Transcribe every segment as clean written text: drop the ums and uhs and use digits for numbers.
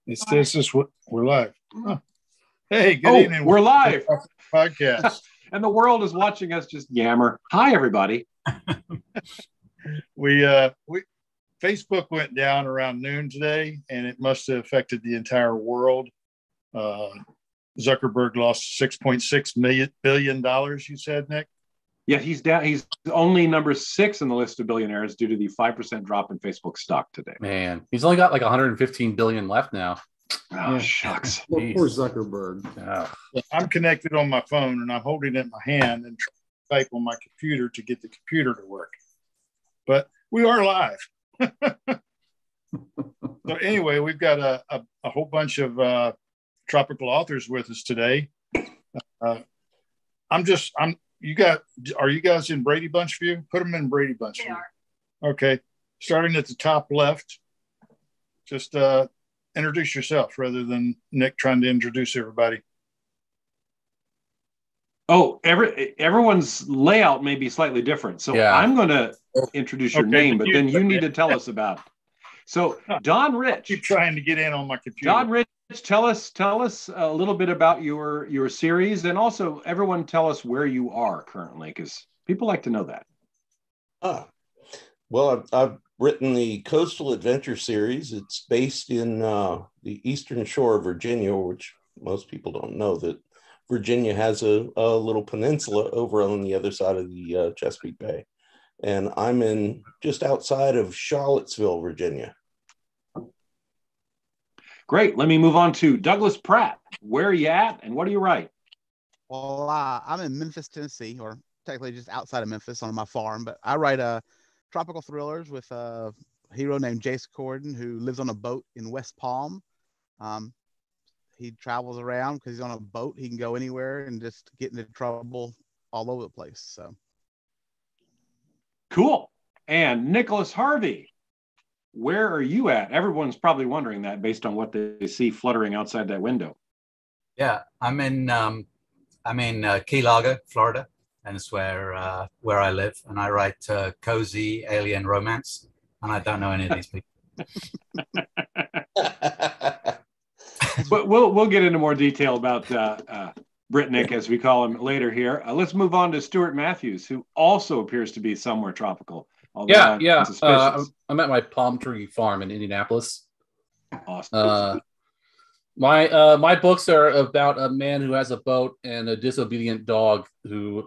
It says this. We're live. Huh. Hey, good evening. We're live. Podcast. And the world is watching us just yammer. Hi, everybody. we Facebook went down around noon today, and it must have affected the entire world. Zuckerberg lost $6.6 billion. You said, Nick? Yeah, he's down. He's only number 6 in the list of billionaires due to the 5% drop in Facebook stock today. Man, he's only got like 115 billion left now. Oh, yeah. Shucks. Poor Zuckerberg. Oh. I'm connected on my phone, and I'm holding it in my hand and trying to type on my computer to get the computer to work. But we are live. So anyway, we've got a whole bunch of tropical authors with us today. Are you guys in Brady Bunch view? Put them in Brady Bunch view. Okay. Starting at the top left, just introduce yourself rather than Nick trying to introduce everybody. Oh, everyone's layout may be slightly different. So yeah. I'm going to introduce your name, but then you need to tell us about it. So Don Rich. You're trying to get in on my computer. Don Rich, tell us a little bit about your series, and also everyone tell us where you are currently, because people like to know that. Well, I've written the Coastal Adventure series. It's based in the eastern shore of Virginia, which most people don't know that Virginia has a little peninsula over on the other side of the Chesapeake Bay. And I'm in just outside of Charlottesville, Virginia. Great. Let me move on to Douglas Pratt. Where are you at and what do you write? Well, I'm in Memphis, Tennessee, or technically just outside of Memphis on my farm, but I write tropical thrillers with a hero named Jace Corden, who lives on a boat in West Palm. He travels around because he's on a boat. He can go anywhere and just get into trouble all over the place. So cool. And Nicholas Harvey, where are you at? Everyone's probably wondering that based on what they see fluttering outside that window. Yeah, I'm in Key Largo, Florida, and it's where I live. And I write cozy alien romance, and I don't know any of these people. But we'll get into more detail about Britnick, as we call him, later here. Let's move on to Stuart Matthews, who also appears to be somewhere tropical. Yeah. I'm at my palm tree farm in Indianapolis. Awesome. My books are about a man who has a boat and a disobedient dog who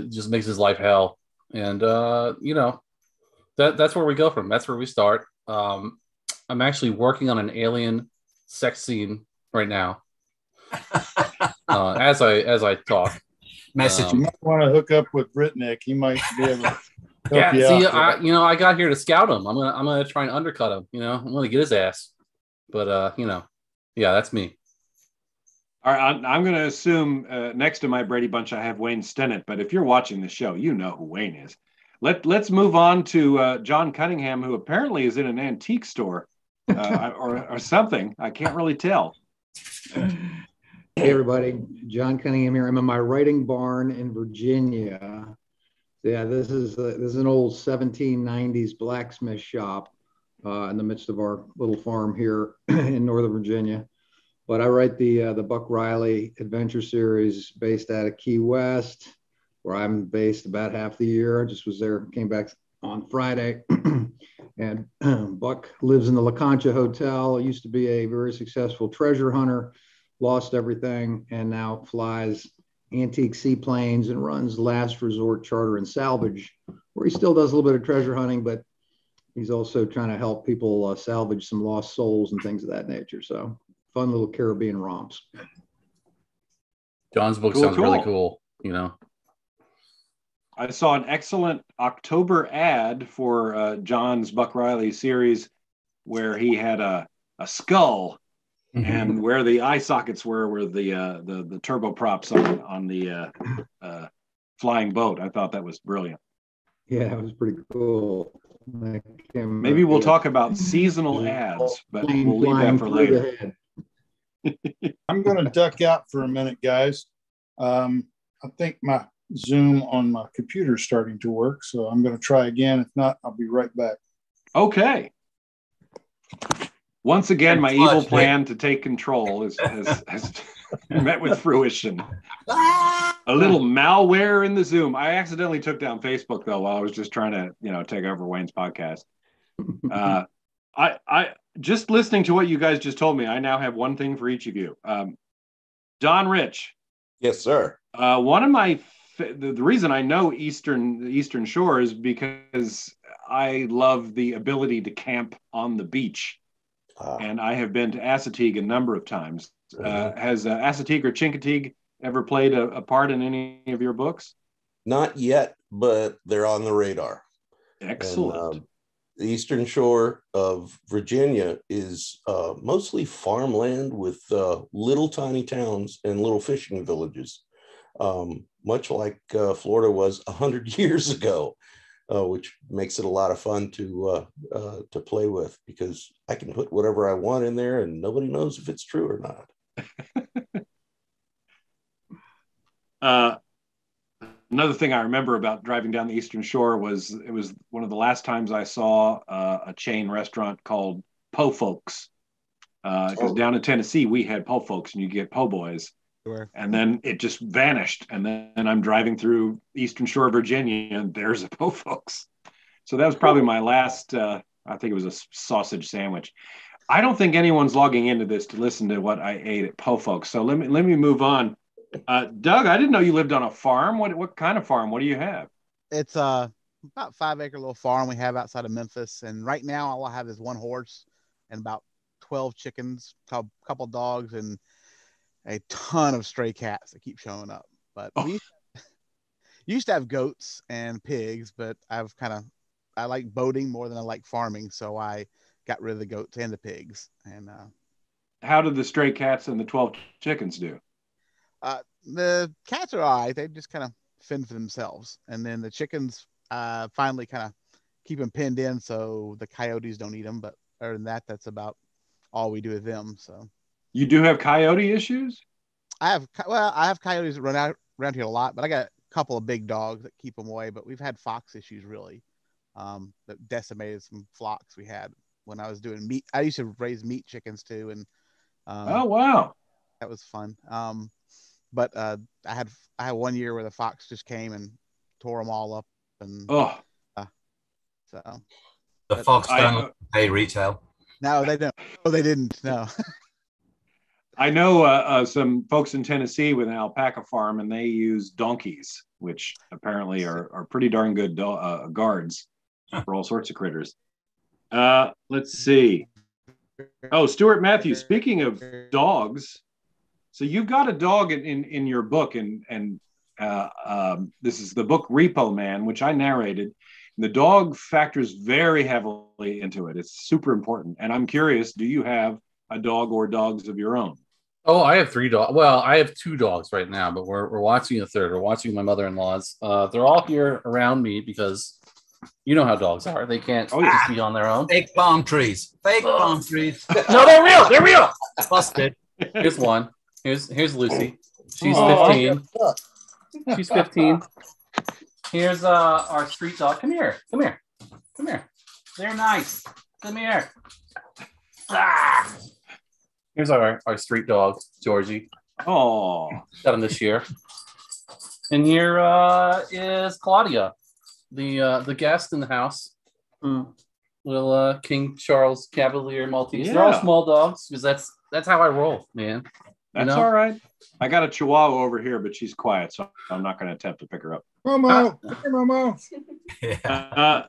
just makes his life hell. And that's where we go from. That's where we start. I'm actually working on an alien sex scene right now. As I talk. Message. You might want to hook up with Britnick. He might be able to. I got here to scout him. I'm gonna try and undercut him. I'm gonna get his ass. But that's me. All right, I'm gonna assume next to my Brady Bunch I have Wayne Stennett. But if you're watching the show, you know who Wayne is. Let's move on to John Cunningham, who apparently is in an antique store or something. I can't really tell. Hey everybody, John Cunningham here. I'm in my writing barn in Virginia. Yeah, this is an old 1790s blacksmith shop in the midst of our little farm here in Northern Virginia. But I write the Buck Riley Adventure Series based out of Key West, where I'm based about half the year. I just was there, came back on Friday. And Buck lives in the La Concha Hotel. He used to be a very successful treasure hunter, lost everything, and now flies antique seaplanes and runs Last Resort Charter and Salvage, where he still does a little bit of treasure hunting, but he's also trying to help people salvage some lost souls and things of that nature. So fun little Caribbean romps. John's book sounds really cool. I saw an excellent October ad for John's Buck Riley series where he had a skull. Mm-hmm. And where the eye sockets were the turboprops on the flying boat. I thought that was brilliant. Yeah, it was pretty cool. Maybe we'll talk about seasonal ads, but we'll leave that for later. I'm going to duck out for a minute, guys. I think my Zoom on my computer is starting to work, so I'm going to try again. If not, I'll be right back. Okay. Once again, And my flush, evil Nick. plan to take control has met with fruition. A little malware in the Zoom. I accidentally took down Facebook though while I was just trying to, take over Wayne's podcast. I just listening to what you guys just told me, I now have one thing for each of you. Don Rich. Yes, sir. One of my the reason I know the Eastern Shore is because I love the ability to camp on the beach. And I have been to Assateague a number of times. Has Assateague or Chincoteague ever played a part in any of your books? Not yet, but they're on the radar. Excellent. And, the Eastern Shore of Virginia is mostly farmland with little tiny towns and little fishing villages, much like Florida was 100 years ago, which makes it a lot of fun to play with, because I can put whatever I want in there and nobody knows if it's true or not. Another thing I remember about driving down the Eastern Shore was it was one of the last times I saw a chain restaurant called Po Folks. Because down in Tennessee, we had Po Folks and you get po' boys. Sure. And then it just vanished. And then I'm driving through Eastern Shore, Virginia, and there's a Po Folks. So that was probably my last, I think it was a sausage sandwich. I don't think anyone's logging into this to listen to what I ate at Po Folks. So let me move on. Doug, I didn't know you lived on a farm. What kind of farm? What do you have? It's about 5-acre little farm we have outside of Memphis, and right now all I have is one horse and about 12 chickens, a couple dogs, and a ton of stray cats that keep showing up. But we used to have goats and pigs, but I like boating more than I like farming, so I got rid of the goats and the pigs. And how did the stray cats and the 12 chickens do? The cats are all right. They just kind of fend for themselves. And then the chickens finally kind of keep them pinned in so the coyotes don't eat them. But other than that, that's about all we do with them. So you do have coyote issues? I have coyotes that run around here a lot, but I got a couple of big dogs that keep them away. But we've had fox issues really that decimated some flocks we had when I was doing meat. I used to raise meat chickens too. And oh, wow. That was fun. But I had 1 year where the fox just came and tore them all up, and so the fox don't pay retail. No, they don't. Oh, they didn't. No. I know some folks in Tennessee with an alpaca farm, and they use donkeys, which apparently are pretty darn good guards for all sorts of critters. Let's see. Oh, Stuart Matthews. Speaking of dogs. So you've got a dog in your book, and this is the book Repo Man, which I narrated. And the dog factors very heavily into it. It's super important. And I'm curious, do you have a dog or dogs of your own? Oh, I have 3 dogs. Well, I have 2 dogs right now, but we're watching a third. We're watching my mother-in-law's. They're all here around me because you know how dogs are. They can't just be on their own. Fake palm trees. Fake palm trees. No, they're real. They're real. Busted. Here's one. Here's Lucy. She's 15. She's 15. Here's our street dog. Come here. They're nice. Come here. Here's our street dog, Georgie. Oh, got him this year. And here is Claudia, the guest in the house. Little King Charles Cavalier Maltese. Yeah. They're all small dogs because that's how I roll, man. That's all right. I got a Chihuahua over here, but she's quiet, so I'm not going to attempt to pick her up. Momo, Momo. Yeah.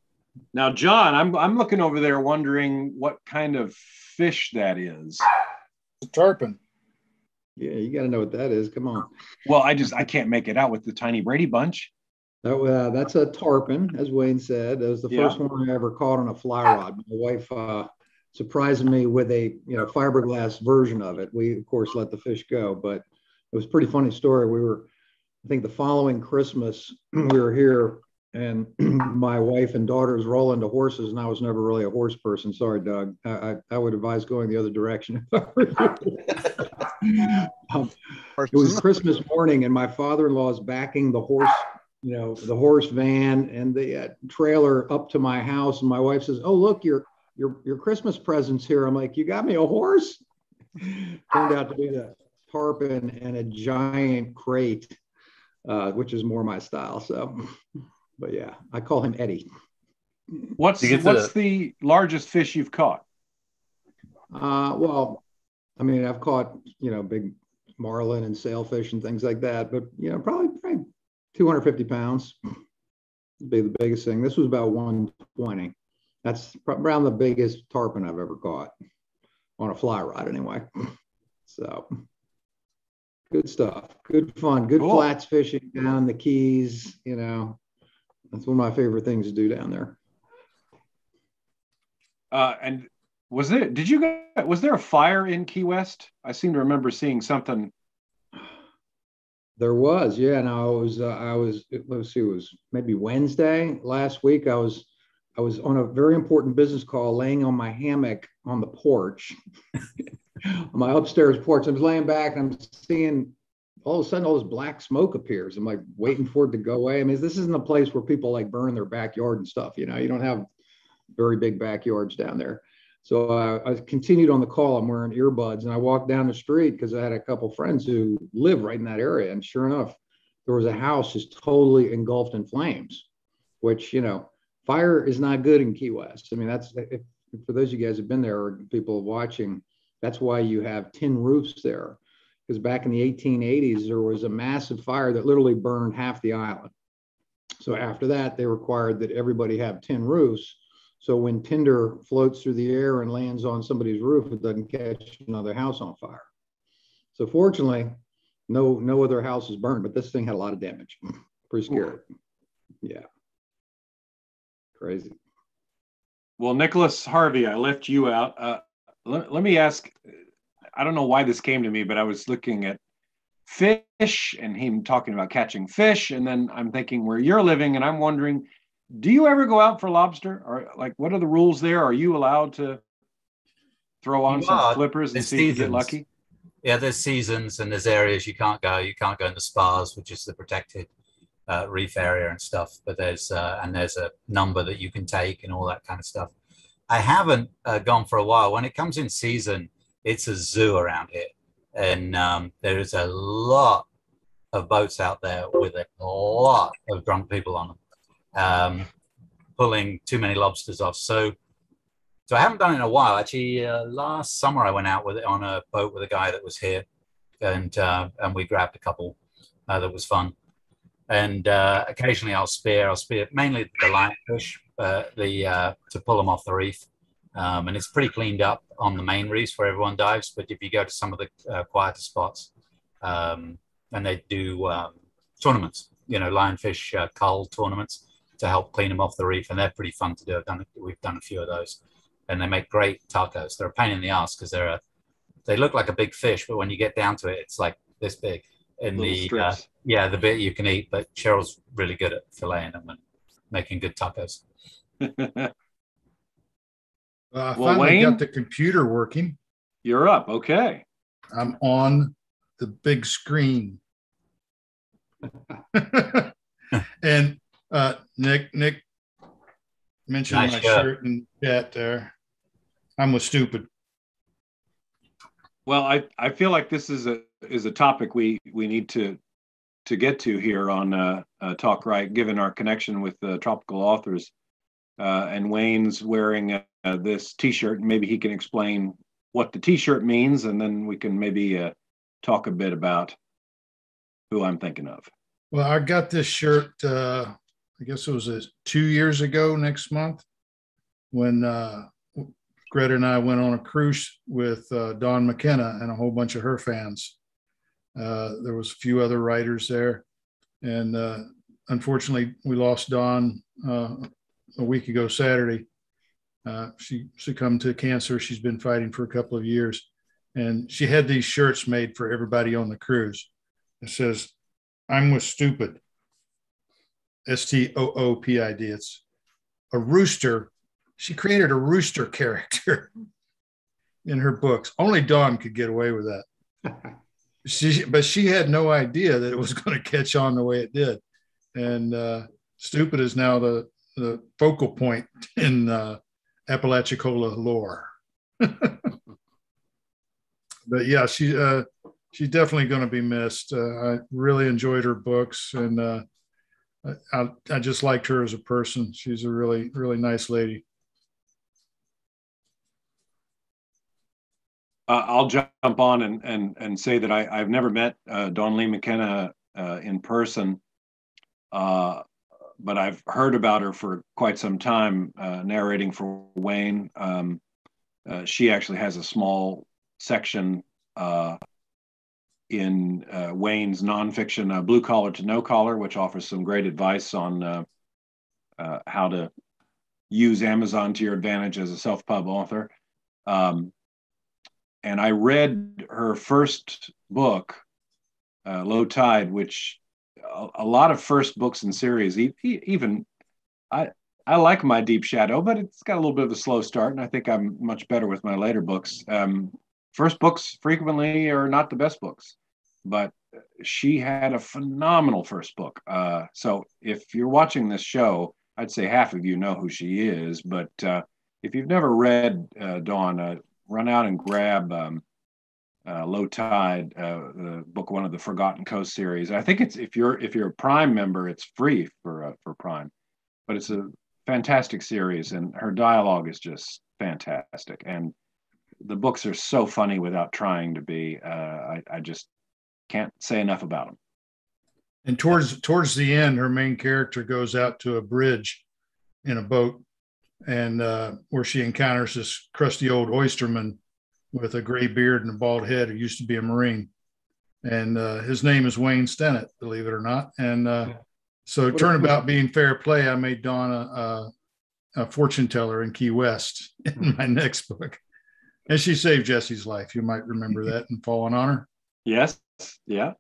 Now, John, I'm looking over there, wondering what kind of fish that is. It's a tarpon. Yeah, you got to know what that is. Come on. Well, I can't make it out with the tiny Brady Bunch. That's a tarpon, as Wayne said. That was the first one I ever caught on a fly rod. My wife surprised me with a fiberglass version of it. We of course let the fish go, but it was a pretty funny story. I think the following Christmas we were here, and my wife and daughters roll into horses, and I was never really a horse person. Sorry, Doug. I would advise going the other direction. It was Christmas morning, and my father-in-law is backing the horse, the horse van and the trailer up to my house, and my wife says, "Oh, look, your your Christmas presents here. I'm like, you got me a horse? Turned out to be the tarpon and a giant crate, which is more my style. So, but yeah, I call him Eddie. What's the largest fish you've caught? Well, I mean, I've caught, big marlin and sailfish and things like that, but, probably 250 pounds would be the biggest thing. This was about 120. That's around the biggest tarpon I've ever caught on a fly rod anyway. So good stuff, good fun, good cool. Flats fishing down the Keys, that's one of my favorite things to do down there. And was there a fire in Key West? I seem to remember seeing something. There was, yeah. And I was, let's see, it was maybe Wednesday last week. I was on a very important business call, laying on my hammock on the porch, on my upstairs porch. I was laying back and I'm seeing all of a sudden all this black smoke appears. I'm like waiting for it to go away. I mean, this isn't a place where people like burn their backyard and stuff. You don't have very big backyards down there. So I continued on the call. I'm wearing earbuds and I walked down the street because I had a couple friends who live right in that area. And sure enough, there was a house just totally engulfed in flames, which, fire is not good in Key West. I mean, that's, for those of you guys who've been there or people watching, that's why you have tin roofs there. Because back in the 1880s, there was a massive fire that literally burned half the island. So after that, they required that everybody have tin roofs. So when tinder floats through the air and lands on somebody's roof, it doesn't catch another house on fire. So fortunately, no other house is burned, but this thing had a lot of damage. Pretty scary. Yeah. Crazy. Well, Nicholas Harvey, I left you out. Let me ask, I don't know why this came to me, but I was looking at fish and him talking about catching fish. And then I'm thinking where you're living and I'm wondering, do you ever go out for lobster? Or like, what are the rules there? Are you allowed to throw on some flippers and see if you get lucky? Yeah, there's seasons and there's areas you can't go. You can't go in the spas, which is the protected reef area and stuff. But there's a number that you can take and all that kind of stuff. I haven't gone for a while. When it comes in season, it's a zoo around here. And there is a lot of boats out there with a lot of drunk people on them. Pulling too many lobsters off. So I haven't done it in a while. Actually, last summer I went out with it on a boat with a guy that was here, and we grabbed a couple. That was fun. And occasionally I'll spear mainly the lionfish, to pull them off the reef. And it's pretty cleaned up on the main reefs where everyone dives. But if you go to some of the quieter spots, and they do tournaments, lionfish cull tournaments, to help clean them off the reef, and they're pretty fun to do. We've done a few of those, and they make great tacos. They're a pain in the ass because they look like a big fish, but when you get down to it, it's like this big. In the bit you can eat. But Cheryl's really good at filleting them and making good tacos. I finally Wayne, got the computer working. You're up. Okay, I'm on the big screen. And Nick mentioned nice my shirt and chat there. I'm with stupid. Well, I feel like this is a topic we need to get to here on Talk Right, given our connection with Tropical Authors. And Wayne's wearing this T-shirt. Maybe he can explain what the T-shirt means, and then we can maybe talk a bit about who I'm thinking of. Well, I got this shirt, I guess it was 2 years ago next month when Greta and I went on a cruise with Dawn McKenna and a whole bunch of her fans. There was a few other writers there. And unfortunately, we lost Dawn a week ago Saturday. She succumbed to cancer. She's been fighting for a couple of years. And she had these shirts made for everybody on the cruise. It says, "I'm with stupid." STOOPID. It's a rooster. She created a rooster character in her books. Only Dawn could get away with that. But she had no idea that it was going to catch on the way it did. And stupid is now the focal point in Apalachicola lore. But yeah, she's definitely going to be missed. I really enjoyed her books, and I just liked her as a person. She's a really, really nice lady. I'll jump on and say that I've never met Dawn Lee McKenna in person, but I've heard about her for quite some time, narrating for Wayne. She actually has a small section in Wayne's nonfiction Blue Collar to No Collar, which offers some great advice on how to use Amazon to your advantage as a self-pub author. And I read her first book, Low Tide, which a lot of first books in series, even I like My Deep Shadow, but it's got a little bit of a slow start, and I think I'm much better with my later books. First books frequently are not the best books, but she had a phenomenal first book. So if you're watching this show, I'd say half of you know who she is, but if you've never read Dawn, run out and grab Low Tide, the book one of the Forgotten Coast series. I think it's if you're a Prime member, it's free for Prime, but it's a fantastic series, and her dialogue is just fantastic, and the books are so funny without trying to be. I just can't say enough about them. And towards the end, her main character goes out to a bridge in a boat, and where she encounters this crusty old oysterman with a gray beard and a bald head who used to be a Marine. And his name is Wayne Stennett, believe it or not. And so it turned about being fair play. I made Dawn a fortune teller in Key West in my next book. And she saved Jesse's life. You might remember that in Fallen Honor. Yes. Yeah.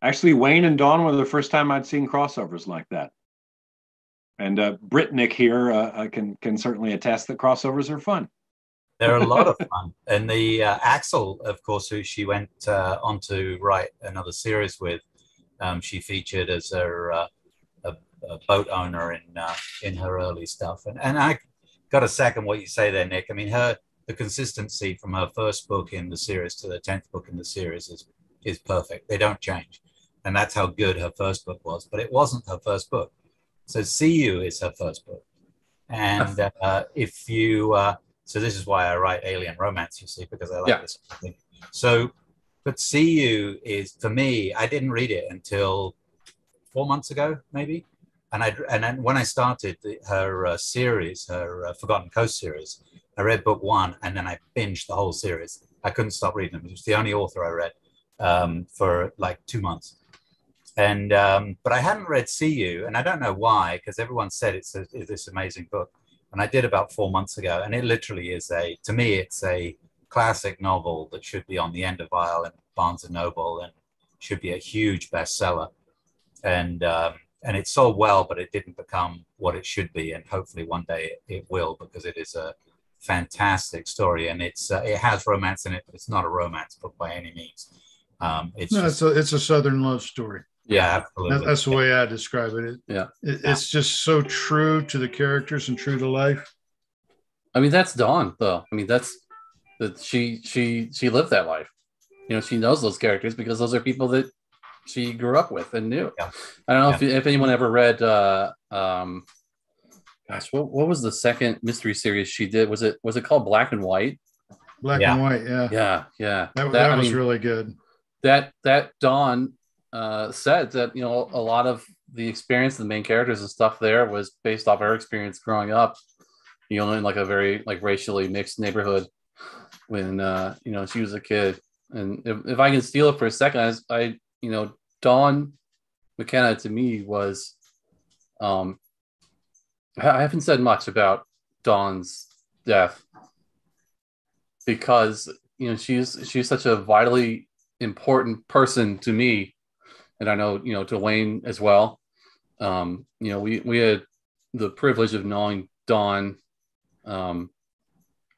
Actually, Wayne and Dawn were the first time I'd seen crossovers like that. And Brittnick here can certainly attest that crossovers are fun. They're a lot of fun. And the Axel, of course, who she went on to write another series with, she featured as a boat owner in her early stuff. And I got to second what you say there, Nick. I mean, the consistency from her first book in the series to the 10th book in the series is perfect. They don't change. And that's how good her first book was. But it wasn't her first book. So See You is her first book. And if you... so this is why I write alien romance, you see, because I like this kind of thing. So, but See You is, for me, I didn't read it until 4 months ago, maybe. And then when I started her series, her Forgotten Coast series, I read book one, and then I binged the whole series. I couldn't stop reading them. It was the only author I read for like 2 months. And but I hadn't read See You, and I don't know why, because everyone said it's this amazing book. And I did about 4 months ago, and it literally is to me, it's a classic novel that should be on the end of aisle in Barnes and Noble and should be a huge bestseller. And it sold well, but it didn't become what it should be. And hopefully one day it will, because it is a fantastic story, and it has romance in it, but it's not a romance book by any means. It's a Southern love story. Yeah, absolutely. That's the way I describe it. It's just so true to the characters and true to life. I mean, that's Dawn, though. I mean, that's that she lived that life. You know, she knows those characters because those are people that she grew up with and knew. Yeah. I don't know if anyone ever read. Gosh, what was the second mystery series she did? Was it called Black and White? Black and White, yeah. That was really good. That Dawn said that, you know, a lot of the experience of the main characters and stuff there was based off her experience growing up, you know, in like a very like racially mixed neighborhood when you know, she was a kid. And if I can steal it for a second, I you know, Dawn McKenna to me was I haven't said much about Dawn's death because, you know, she's such a vitally important person to me, and I know, you know, to Wayne as well. You know, we had the privilege of knowing Dawn.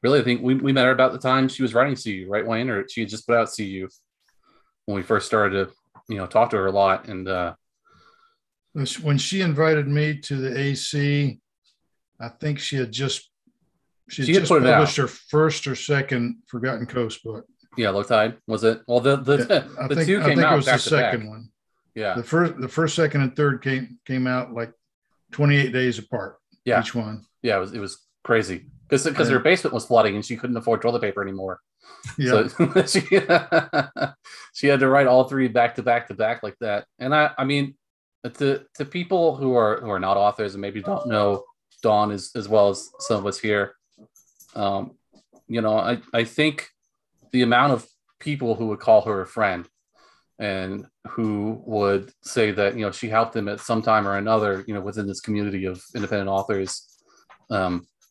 Really, I think we met her about the time she was writing See You, right, Wayne? Or she had just put out See You when we first started to, you know, talk to her a lot. And when she invited me to the AC, I think she had just She She had just put it out. published her first or second Forgotten Coast book. Yeah, Low Tide, was it? Well, the I the think, two I came think out it was back the to back. second one. Yeah, The first, second, and third came out like 28 days apart. Yeah. Each one. yeah, it was crazy because Yeah. her basement was flooding and she couldn't afford toilet paper anymore. Yeah. So she had to write all three back to back to back like that. And I mean, to people who are not authors and maybe don't know Dawn as well as some of us here, you know, I think the amount of people who would call her a friend and who would say that, you know, she helped them at some time or another, you know, within this community of independent authors,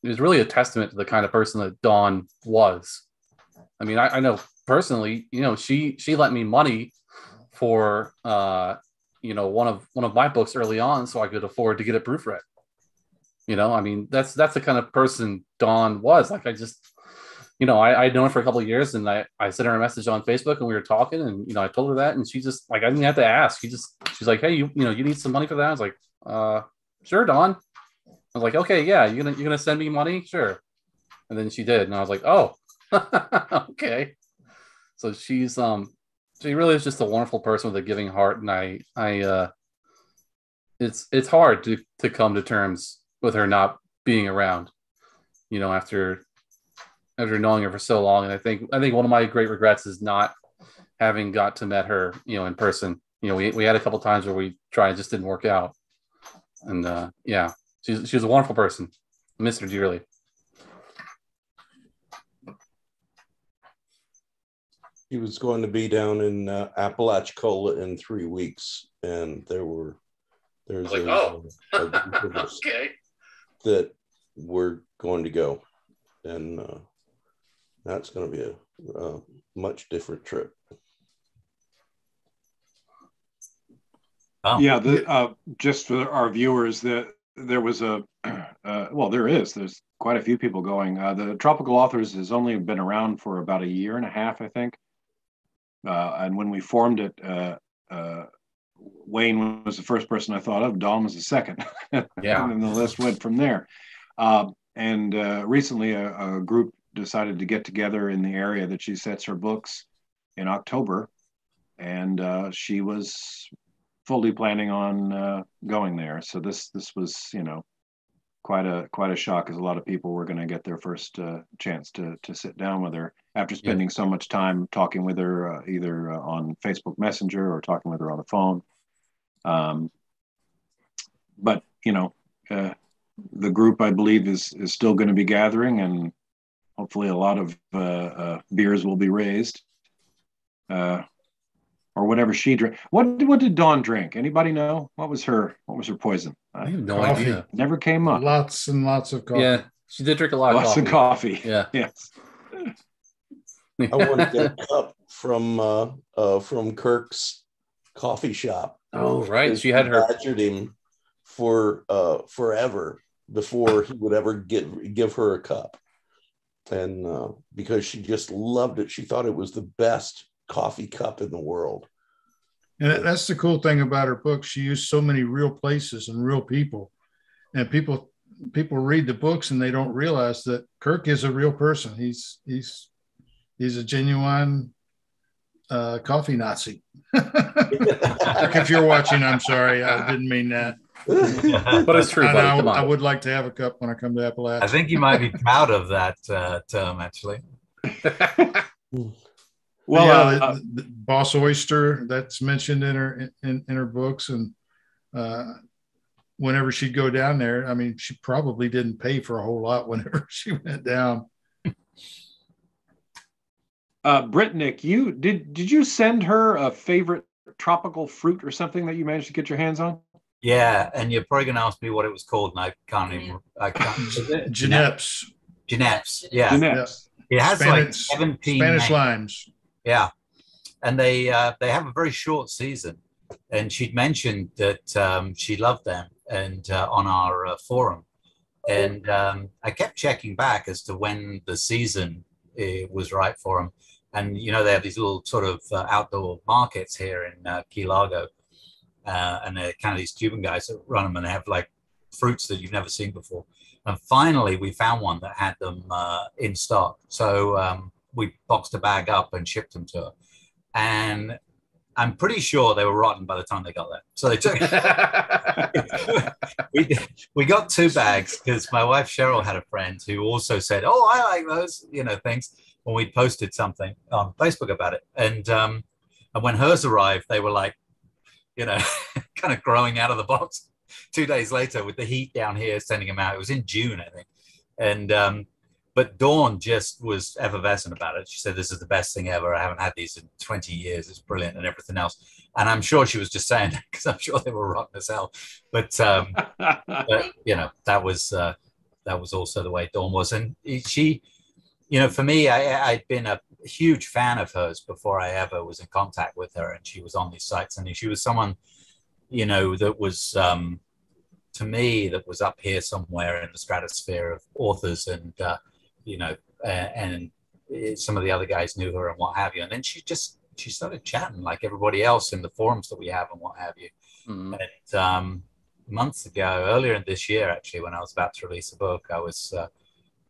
is really a testament to the kind of person that Dawn was. I mean, I know personally, you know, she lent me money for you know, one of my books early on so I could afford to get it proofread. You know, I mean, that's the kind of person Dawn was. Like, I just, you know, I'd known her for a couple of years, and I sent her a message on Facebook and we were talking, and, you know, I told her that, and she just, like, I didn't have to ask. She's like, hey, you know, you need some money for that? I was like, sure, Dawn. I was like, okay, yeah, you're gonna send me money? Sure. And then she did, and I was like, oh, okay. So she really is just a wonderful person with a giving heart, and it's hard to come to terms with her not being around, you know, after knowing her for so long. And I think one of my great regrets is not having got to met her, you know, in person. You know, we had a couple times where we tried, it just didn't work out. And yeah, she was a wonderful person. I miss her dearly. He was going to be down in Apalachicola in 3 weeks, and there's Like, a group of us okay. that we're going to go, and that's going to be a much different trip. Oh. Yeah, just for our viewers, that there was there's quite a few people going. The Tropical Authors has only been around for about a year and a half, I think. And when we formed it, Wayne was the first person I thought of. Dawn was the second. Yeah. And then the list went from there. And recently, a group decided to get together in the area that she sets her books in October, and she was fully planning on going there. So this was, you know, quite a shock, because a lot of people were going to get their first chance to sit down with her after spending so much time talking with her, either on Facebook Messenger or talking with her on the phone. But you know, the group, I believe, is still going to be gathering, and hopefully a lot of beers will be raised, or whatever she drank. What did Dawn drink? Anybody know? What was her poison? I have no Coffee. idea. Never came up. Lots and lots of coffee. Yeah, she did drink a lot Lots of coffee. of coffee. Yeah. Yes. I want to get a cup from Kirk's coffee shop. Oh, right. She had her badgered him for forever before he would ever give her a cup, and because she just loved it. She thought it was the best coffee cup in the world. And that's the cool thing about her book. She used so many real places and real people, and people read the books and they don't realize that Kirk is a real person. He's a genuine coffee Nazi. Kirk, if you're watching, I'm sorry, I didn't mean that. but it's true. Buddy, I would like to have a cup when I come to Appalachia. I think you might be proud of that term, actually. Well, yeah, the Boss Oyster, that's mentioned in her books, and whenever she'd go down there, I mean, she probably didn't pay for a whole lot whenever she went down. Brittnick, did you send her a favorite tropical fruit or something that you managed to get your hands on? Yeah, and you're probably going to ask me what it was called, and I can't even. Genepes. Genepes, yeah. Genepes. It has Spanish, like 17 Spanish names. limes. Yeah, and they have a very short season, and she'd mentioned that she loved them, and on our forum, and I kept checking back as to when the season was right for them, and you know they have these little sort of outdoor markets here in Key Largo, and they're kind of these Cuban guys that run them, and they have like fruits that you've never seen before. And finally, we found one that had them in stock. So we boxed a bag up and shipped them to her. And I'm pretty sure they were rotten by the time they got there. So they took. we got 2 bags because my wife Cheryl had a friend who also said, "Oh, I like those," things. When we posted something on Facebook about it, and when hers arrived, they were like, kind of growing out of the box. 2 days later, with the heat down here, sending them out. It was in June, I think, and but Dawn just was effervescent about it. She said, "This is the best thing ever. I haven't had these in 20 years. It's brilliant," and everything else. And I'm sure she was just saying that because I'm sure they were rotten as hell. But that was also the way Dawn was. And she, for me, I'd been a huge fan of hers before I ever was in contact with her, and she was on these sites. And she was someone, that was to me that was up here somewhere in the stratosphere of authors, and and some of the other guys knew her and what have you. And then she started chatting like everybody else in the forums that we have and what have you. Mm-hmm. And months ago, earlier in this year, actually, when I was about to release a book, I was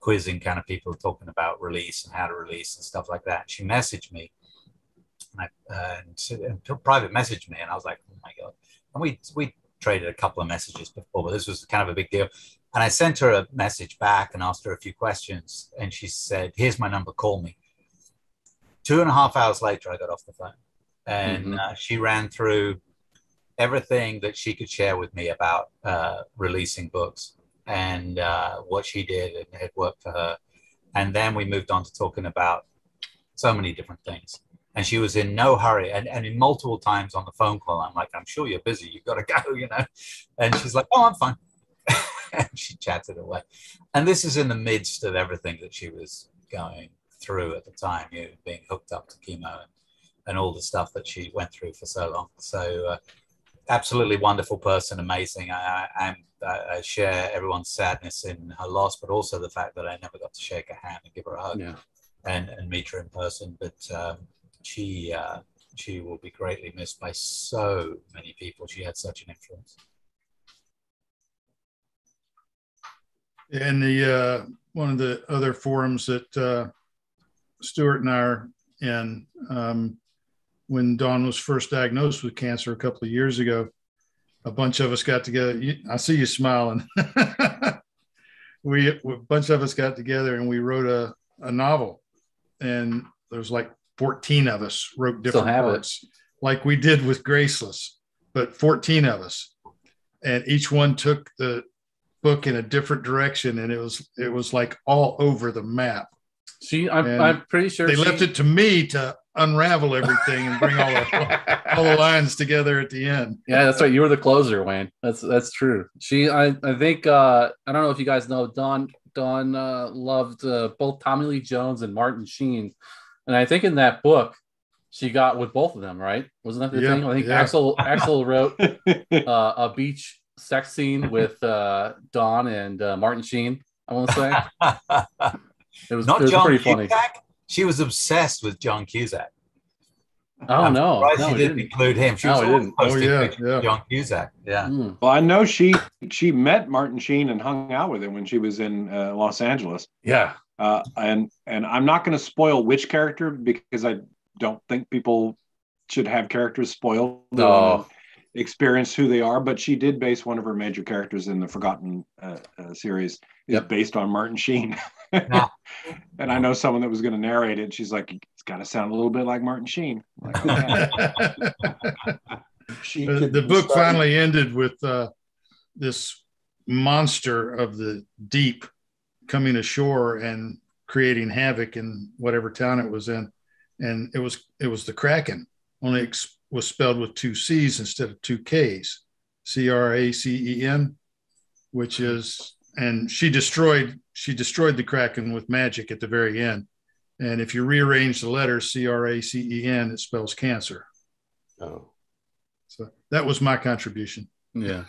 quizzing kind of people talking about release and how to release and stuff like that. She messaged me and private messaged me, and I was like, oh my God. And we traded a couple of messages before, but this was kind of a big deal. And I sent her a message back and asked her a few questions. And she said, "Here's my number, call me." 2.5 hours later, I got off the phone, and she ran through everything that she could share with me about releasing books and what she did and had worked for her. And then we moved on to talking about so many different things. And she was in no hurry. And in multiple times on the phone call, I'm like, "I'm sure you're busy. You've got to go, And she's like, "Oh, I'm fine." And she chatted away. And this is in the midst of everything that she was going through at the time, being hooked up to chemo and all the stuff that she went through for so long. So absolutely wonderful person, amazing. I share everyone's sadness in her loss, but also the fact that I never got to shake her hand and give her a hug and meet her in person. But she will be greatly missed by so many people. She had such an influence. And the one of the other forums that Stuart and I are in, when Dawn was first diagnosed with cancer a couple of years ago, a bunch of us got together. I see you smiling. A bunch of us got together and we wrote a novel, and there's like 14 of us wrote different parts, like we did with Graceless, but 14 of us, and each one took the book in a different direction, and it was like all over the map. I'm pretty sure they left it to me to unravel everything and bring all the lines together at the end. Yeah, that's right. You were the closer, Wayne. That's true. I think I don't know if you guys know, Dawn loved both Tommy Lee Jones and Martin Sheen, and I think in that book she got with both of them, right? Wasn't that the thing? I think Axel wrote a beach sex scene with Dawn and Martin Sheen, I want to say. It was John pretty Cusack. funny. She was obsessed with John Cusack. Oh, no. She didn't include him. She was didn't. John Cusack. Yeah. Well, I know she met Martin Sheen and hung out with him when she was in Los Angeles. Yeah. And I'm not going to spoil which character, because I don't think people should have characters spoiled. Experience who they are, but she did base one of her major characters in the Forgotten series based on Martin Sheen. And I know someone that was going to narrate it. She's like, "It's got to sound a little bit like Martin Sheen." Like, the book finally ended with this monster of the deep coming ashore and creating havoc in whatever town it was in, and it was the Kraken, only was spelled with 2 C's instead of 2 K's, Kracen, which is, and she destroyed the Kraken with magic at the very end. And if you rearrange the letters Kracen, it spells cancer. Oh, so that was my contribution. Yeah.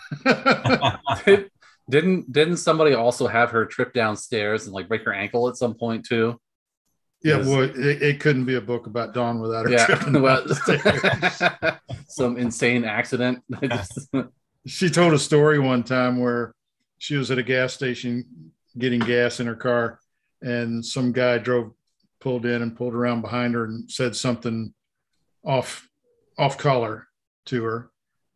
Didn't somebody also have her trip downstairs and like break her ankle at some point too? Yeah, well, it couldn't be a book about Dawn without her tripping downstairs. Some insane accident. She told a story one time where she was at a gas station getting gas in her car, and some guy pulled in and pulled around behind her and said something off color to her,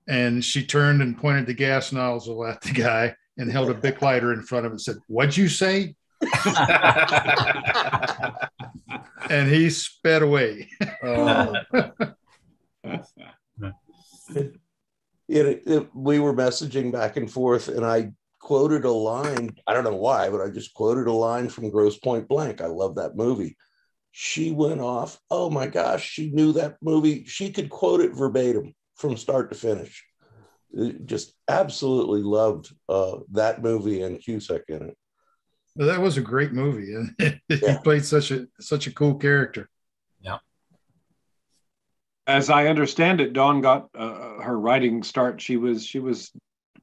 and she turned and pointed the gas nozzle at the guy and held a Bic lighter in front of him and said, "What'd you say?" And he sped away. We were messaging back and forth, and I quoted a line. I don't know why, but I just quoted a line from Grosse Pointe Blank. I love that movie. She went off. Oh my gosh, she knew that movie. She could quote it verbatim from start to finish. Just absolutely loved that movie and Cusack in it. Well, that was a great movie, and he played such a cool character. Yeah. As I understand it, Dawn got her writing start. She was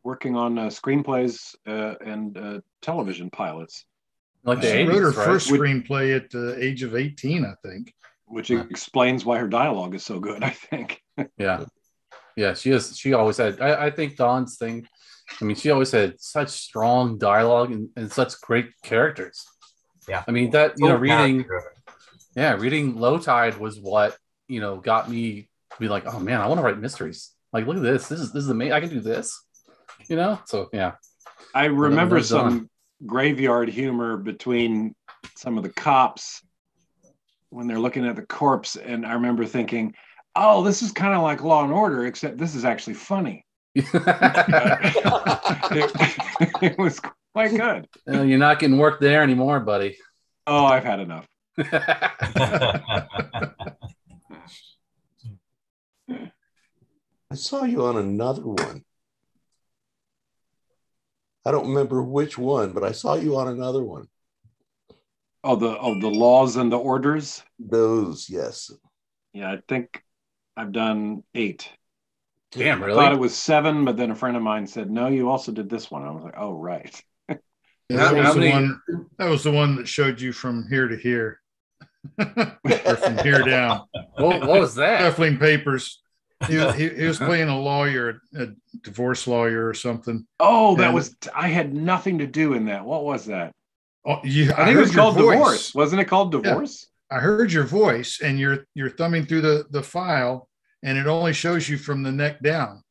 working on screenplays and television pilots. Like she wrote her first screenplay at the age of 18, I think. Which explains why her dialogue is so good, I think. Yeah. She always had. I think Dawn's thing. I mean, she always had such strong dialogue and such great characters. Yeah. I mean, that, reading Low Tide was what, got me to be like, oh man, I want to write mysteries. Like, look at this. This is amazing. I can do this, So, yeah. I remember some graveyard humor between some of the cops when they're looking at the corpse. And I remember thinking, oh, this is kind of like Law and Order, except this is actually funny. It was quite good. You're not getting work there anymore, buddy. Oh, I've had enough. I saw you on another one. I don't remember which one, but I saw you on another one. Oh, the Laws and the Orders? Those, yes. Yeah, I think I've done 8. Damn, really? I thought it was 7, but then a friend of mine said, no, you also did this one. I was like, oh, right. That was the one that showed you from here to here. Or from here down. What was that? Shuffling papers. He was playing a lawyer, a divorce lawyer or something. Oh, I had nothing to do in that. What was that? Oh, I think it was called Divorce. Wasn't it called Divorce? Yeah. I heard your voice, and you're thumbing through the file, and it only shows you from the neck down.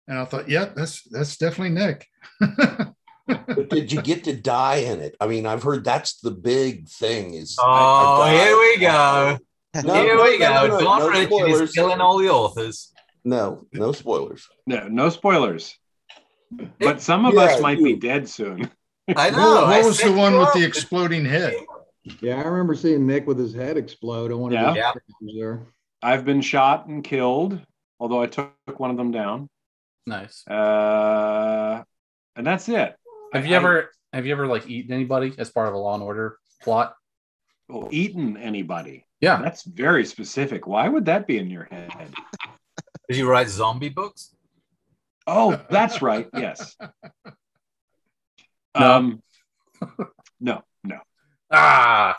And I thought, that's definitely Nick. But did you get to die in it? I mean, I've heard that's the big thing. Here we go. Here we go. Don Richard is killing all the authors. No spoilers. No spoilers. But some of us might be dead soon. I know. What was the one with the exploding head? Yeah, I remember seeing Nick with his head explode on one of his characters there. I've been shot and killed, although I took one of them down. Nice. And that's it. Have you ever like eaten anybody as part of a Law and Order plot? Oh, eaten anybody? Yeah. That's very specific. Why would that be in your head? Did you write zombie books? Oh, that's right. Yes. No. No. Damn.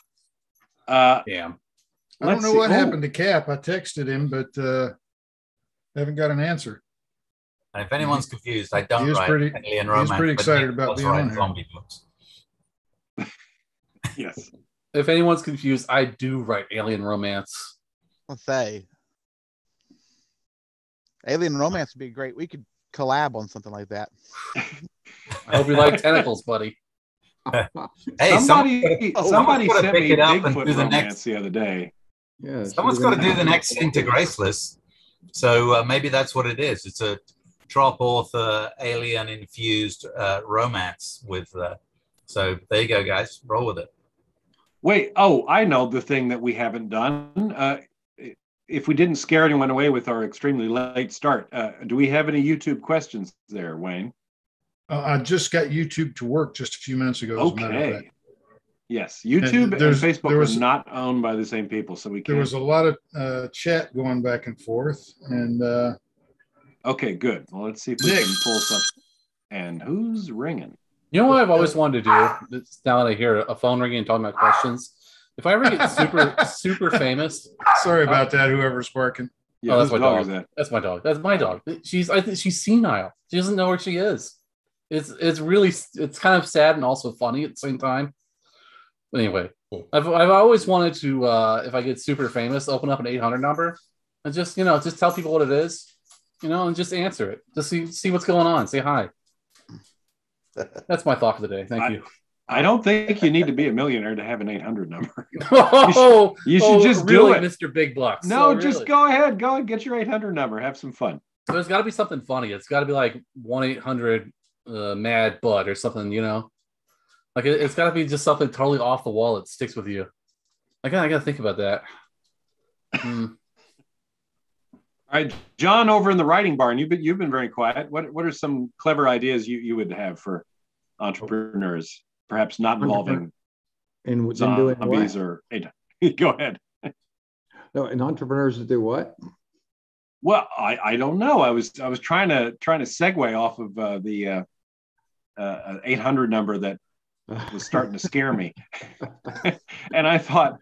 I don't know what happened to Cap. I texted him, but haven't got an answer. And if anyone's confused, I don't write alien romance. He was pretty excited about being on here. Zombie books. Yes. If anyone's confused, I do write alien romance. Let's say alien romance would be great. We could collab on something like that. I hope you like tentacles, buddy. Hey, somebody sent me Bigfoot romance the other day. Yeah, someone's got to do the next thing to Graceless. So maybe that's what it is. It's a trop author alien infused romance with. So there you go, guys. Roll with it. Wait. Oh, I know the thing that we haven't done. If we didn't scare anyone away with our extremely late start, do we have any YouTube questions there, Wayne? I just got YouTube to work just a few minutes ago. Okay. Yes, YouTube and Facebook are not owned by the same people, so we can't. There was a lot of chat going back and forth, and okay, good. Well, let's see if we can pull something. And who's ringing? You know what I've always wanted to do? Now that I hear a phone ringing and talking about questions, if I ever get super famous. Sorry about that, whoever's barking. Yeah, that's my dog. That's my dog. That's my dog. I think she's senile. She doesn't know where she is. It's really, it's kind of sad and also funny at the same time. But anyway, I've always wanted to, if I get super famous, open up an 800 number and just just tell people what it is, and just answer it. Just see what's going on. Say hi. That's my thought for the day. Thank you. I don't think you need to be a millionaire to have an 800 number. You should just do it, Mr. Big Bucks. No, just go ahead, get your 800 number, have some fun. There's got to be something funny. It's got to be like 1-800 Mad Bud or something, Like it's got to be just something totally off the wall that sticks with you. I gotta think about that. All right, John, over in the writing barn, you've been very quiet. What are some clever ideas you would have for entrepreneurs, perhaps not involving zombies or? Go ahead. No, and entrepreneurs do what? Well, I don't know. I was trying to segue off of the 800 number that was starting to scare me, and I thought,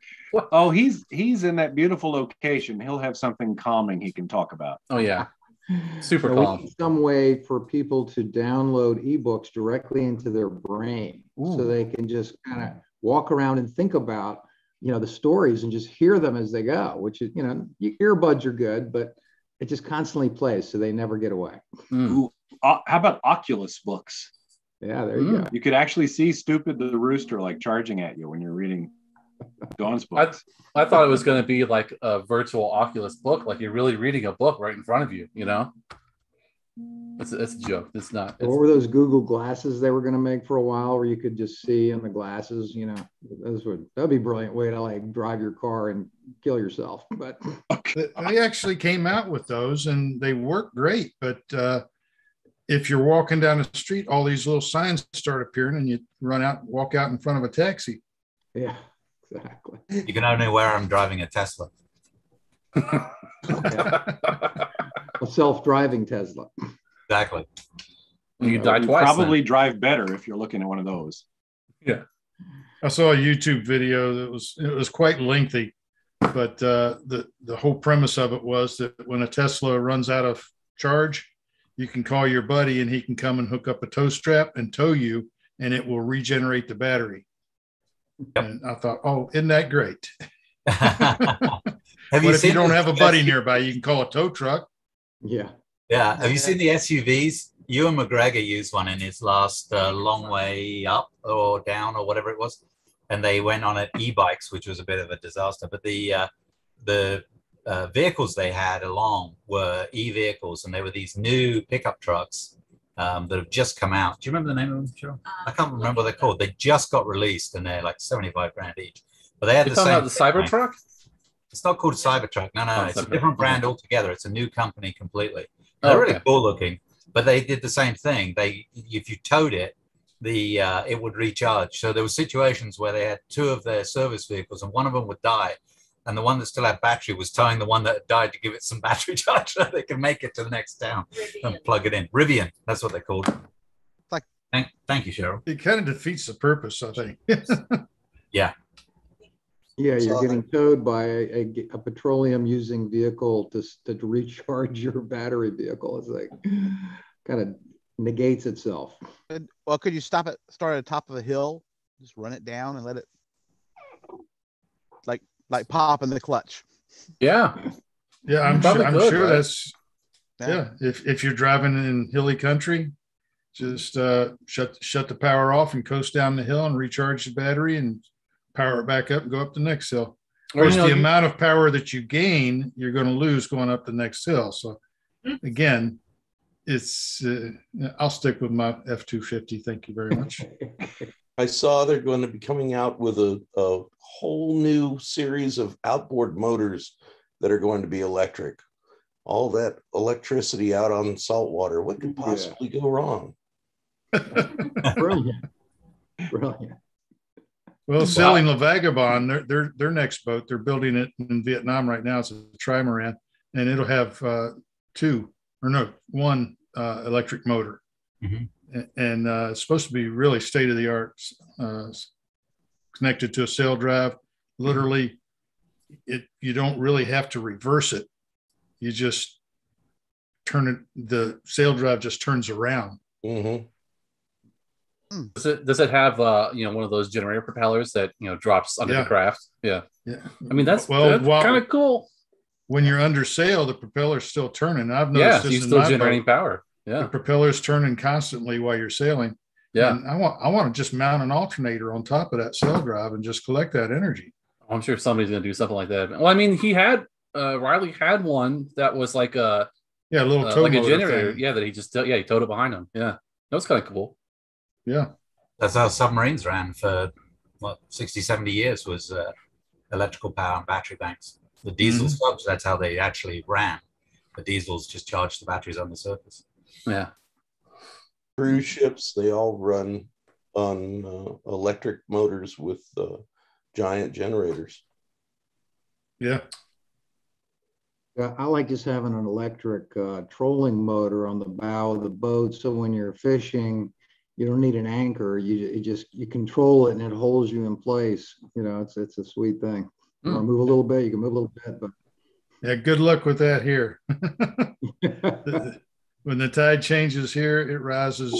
oh, he's in that beautiful location. He'll have something calming he can talk about. Oh yeah, super calm. Some way for people to download ebooks directly into their brain, so they can just kind of walk around and think about the stories and just hear them as they go. Which is earbuds are good, but it just constantly plays, so they never get away. Ooh, how about Oculus books? Yeah, there you go. You could actually see Stupid the Rooster like charging at you when you're reading Dawn's books. I thought it was going to be like a virtual Oculus book, like you're really reading a book right in front of you. It's a joke. It's not. What were those Google glasses they were going to make for a while, where you could just see in the glasses? That'd be a brilliant way to like drive your car and kill yourself. But they actually came out with those, and they work great. But if you're walking down the street, all these little signs start appearing, and you walk out in front of a taxi. Yeah, exactly. You can only wear them driving a Tesla. A self-driving Tesla. Exactly. You die twice. Probably drive better if you're looking at one of those. Yeah. I saw a YouTube video that was quite lengthy, but the whole premise of it was that when a Tesla runs out of charge, you can call your buddy and he can come and hook up a tow strap and tow you, and it will regenerate the battery. Yep. And I thought, oh, isn't that great? If you don't have a buddy nearby, you can call a tow truck. Yeah. Yeah. Have you seen the SUVs? Ewan McGregor used one in his last Long Way Up or Down or whatever it was. And they went on at e-bikes, which was a bit of a disaster. But the vehicles they had along were e-vehicles, and they were these new pickup trucks that have just come out. Do you remember the name of them, Cheryl? I can't remember what they're called. They just got released, and they're like $75,000 each. But they had the same. The Cybertruck? It's not called Cybertruck. No. It's a different brand altogether. It's a new company completely. Oh, they're really cool looking, but they did the same thing. If you towed it, it would recharge. So there were situations where they had two of their service vehicles, and one of them would die, and the one that still had battery was towing the one that had died to give it some battery charge so they can make it to the next town and plug it in. Rivian, that's what they're called. Thank you, Cheryl. It kind of defeats the purpose, I think. Yeah. Yeah, you're getting towed by a petroleum using vehicle to recharge your battery vehicle. It's like kind of negates itself. Well, could you start at the top of a hill, just run it down and let it like pop in the clutch? Yeah. Yeah, I'm sure right? that's If you're driving in hilly country, just shut the power off and coast down the hill and recharge the battery and power it back up and go up the next hill. Of course, the amount of power that you gain, you're going to lose going up the next hill. So again, it's I'll stick with my F-250. Thank you very much. I saw they're going to be coming out with a whole new series of outboard motors that are going to be electric. All that electricity out on saltwater, what could possibly go wrong? Brilliant. Well, Sailing La Vagabond, their next boat, they're building it in Vietnam right now. It's a trimaran, and it'll have one electric motor. Mm-hmm. And it's supposed to be really state-of-the-art, connected to a sail drive. Literally, you don't really have to reverse it. You just turn it, the sail drive just turns around. Mm-hmm. Does it have one of those generator propellers that drops under the craft? Yeah. I mean that's kind of cool. When you're under sail, the propeller's still turning. I've noticed this she's in still my generating boat. power. Yeah, the propeller's turning constantly while you're sailing. Yeah, and I want to just mount an alternator on top of that sail drive and just collect that energy. I'm sure somebody's gonna do something like that. Well, I mean, he had Riley had one that was like a little tow like a motor generator. thing. Yeah, that he just he towed it behind him. Yeah, that was kind of cool. Yeah, that's how submarines ran for 60, 70 years was electrical power and battery banks. The diesel subs, that's how they actually ran. The diesels just charged the batteries on the surface. Yeah. Cruise ships, they all run on electric motors with giant generators. Yeah. I like just having an electric trolling motor on the bow of the boat, so when you're fishing, you don't need an anchor. You control it and it holds you in place. It's a sweet thing. You want to move a little bit, you can move a little bit, but yeah, good luck with that here. When the tide changes here, it rises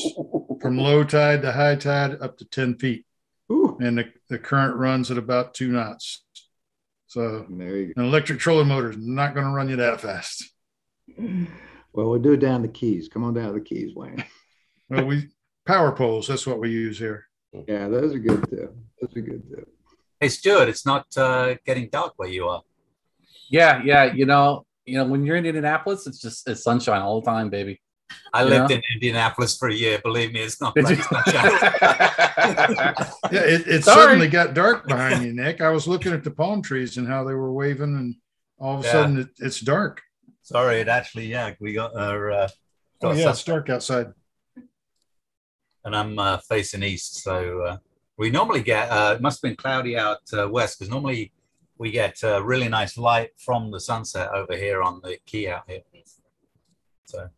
from low tide to high tide up to 10 feet. Ooh. And the current runs at about 2 knots. So an electric trolling motor is not going to run you that fast. Well, we'll do it down the Keys. Come on down the Keys, Wayne. Well, power poles, that's what we use here. Yeah, those are good too. Hey, Stuart, it's not getting dark where you are. Yeah. When you're in Indianapolis, it's sunshine all the time, baby. I lived in Indianapolis for a year. Believe me, it's not sunshine. Yeah, it suddenly got dark behind you, Nick. I was looking at the palm trees and how they were waving, and all of a sudden it's dark. Sorry, it actually, we got our. It's dark outside. And I'm facing east, so we normally get. It must have been cloudy out west, because normally we get really nice light from the sunset over here on the key out here. So.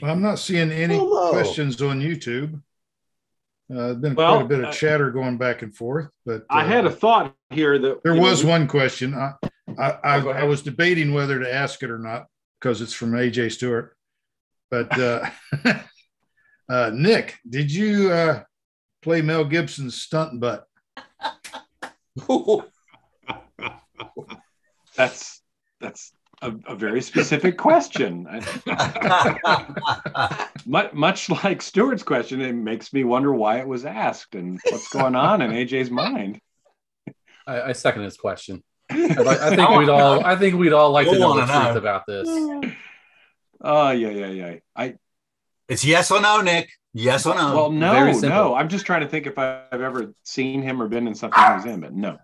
Well, I'm not seeing any questions on YouTube. There's been quite a bit of chatter going back and forth, but I had a thought here that there was one question. I was debating whether to ask it or not because it's from AJ Stewart. But Nick, did you play Mel Gibson's Stunt Butt? That's a very specific question. Much like Stuart's question, it makes me wonder why it was asked and what's going on in AJ's mind. I second his question. I think we'd all like to know the truth about this. Oh yeah. It's yes or no, Nick. Yes or no. Well, no. I'm just trying to think if I've ever seen him or been in something he was in, but no.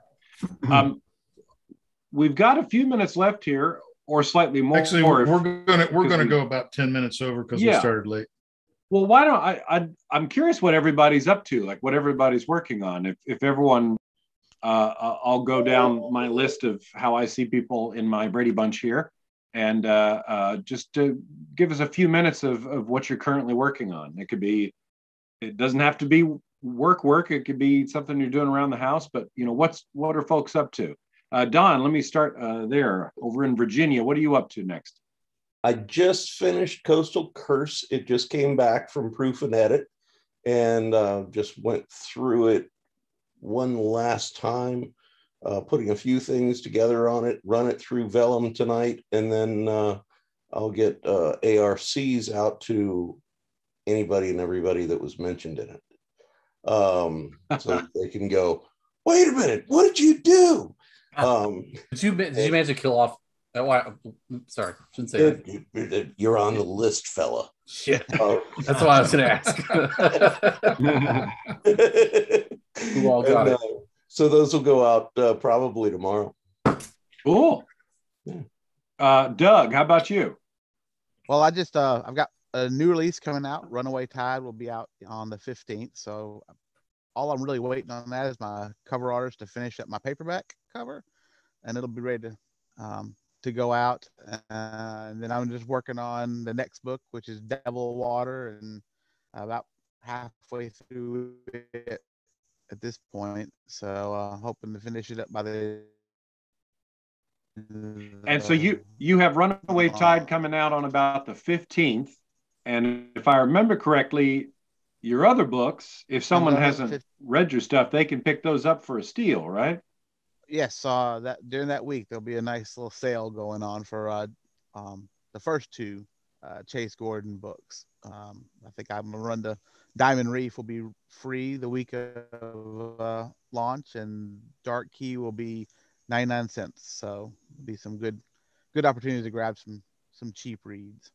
We've got a few minutes left here, or slightly more. Actually, we're gonna go about 10 minutes over because we started late. Well, why don't I'm curious what everybody's up to, like what everybody's working on. If everyone, I'll go down my list of how I see people in my Brady Bunch here, and just to give us a few minutes of what you're currently working on. It doesn't have to be work. It could be something you're doing around the house, but what are folks up to? Don, let me start there. Over in Virginia, what are you up to next? I just finished Coastal Curse. It just came back from Proof and Edit, and just went through it one last time, putting a few things together on it, run it through Vellum tonight, and then I'll get ARCs out to anybody and everybody that was mentioned in it. So they can go, wait a minute, what did you do? Did you manage to kill off? Sorry, shouldn't say that. You're on the list, fella. Shit. That's what I was going to ask. Who all got it? So those will go out probably tomorrow. Cool. Doug, how about you? Well, I've got a new release coming out. Runaway Tide will be out on the 15th. So all I'm really waiting on that is my cover artist to finish up my paperback cover, and it'll be ready to go out. And then I'm just working on the next book, which is Devil Water, and about halfway through it at this point. So hoping to finish it up by the. And so you have Runaway Tide coming out on about the 15th, and if I remember correctly, your other books, if someone And, hasn't read your stuff, they can pick those up for a steal, right? Yes, that during that week there'll be a nice little sale going on for the first two Chase Gordon books. I think I'm gonna run the Diamond Reef will be free the week of launch, and Dark Key will be 99 cents. So it'll be some good opportunity to grab some cheap reads.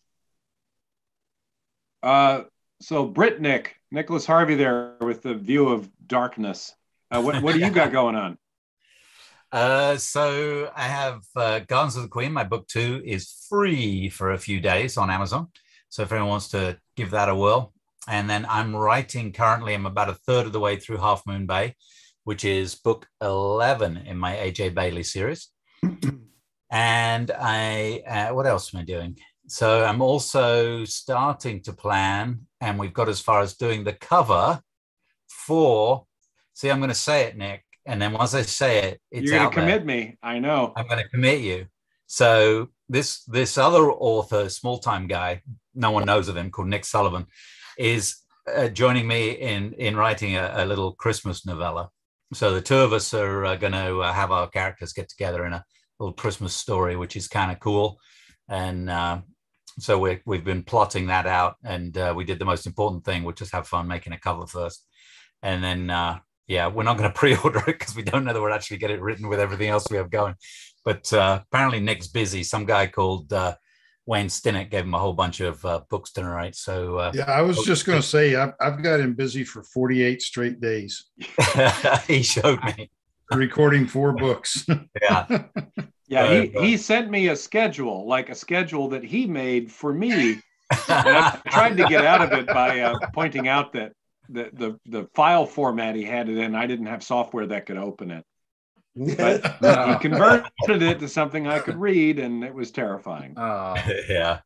So Nicholas Harvey there with the View of Darkness. What do you got going on? So I have Gardens of the Queen. My book 2 is free for a few days on Amazon. So if anyone wants to give that a whirl. And then I'm writing currently, I'm about a third of the way through Half Moon Bay, which is book 11 in my AJ Bailey series. And what else am I doing? So I'm also starting to plan, and we've got as far as doing the cover for, see, I'm going to say it, Nick. And then once I say it, it's You're going out to commit there. me. I know. I'm going to commit you. So this other author, small time guy, no one knows of him, called Nick Sullivan, is joining me in writing a little Christmas novella. So the two of us are going to have our characters get together in a little Christmas story, which is kind of cool. And so we've been plotting that out, and we did the most important thing, which is have fun making a cover first. And then, we're not going to pre-order it because we don't know that we'll actually get it written with everything else we have going. But apparently Nick's busy. Some guy called Wayne Stinnett gave him a whole bunch of books to narrate. So I was just going to say, I've got him busy for 48 straight days. He showed me. Recording 4 books. Yeah. Yeah, he sent me a schedule that he made for me. And I tried to get out of it by pointing out that the file format he had it in, I didn't have software that could open it. But he converted it to something I could read, and it was terrifying. Yeah.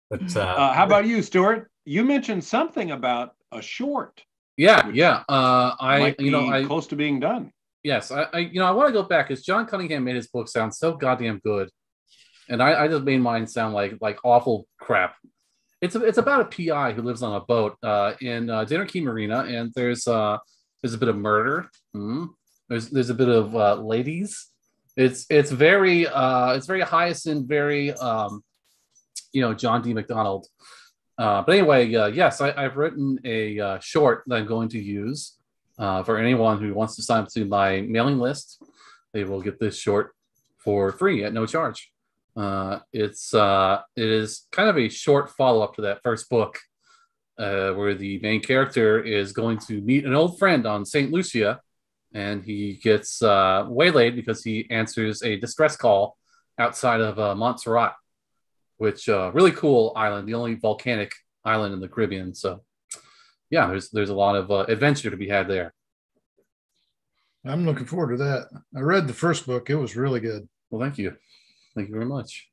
But how about you, Stuart? You mentioned something about a short. Yeah. I close to being done. Yes, I want to go back because John Cunningham made his book sound so goddamn good, and I just made mine sound like awful crap. It's about a PI who lives on a boat in Dinner Key Marina, and there's a bit of murder. There's a bit of ladies. It's very Hyacinth, very John D. McDonald. But anyway, yes, I've written a short that I'm going to use. For anyone who wants to sign up to my mailing list, they will get this short for free at no charge. It is kind of a short follow-up to that first book, where the main character is going to meet an old friend on St. Lucia, and he gets waylaid because he answers a distress call outside of Montserrat, which really cool island, the only volcanic island in the Caribbean. So yeah, there's a lot of adventure to be had there. I'm looking forward to that. I read the first book. It was really good. Well, thank you. Thank you very much.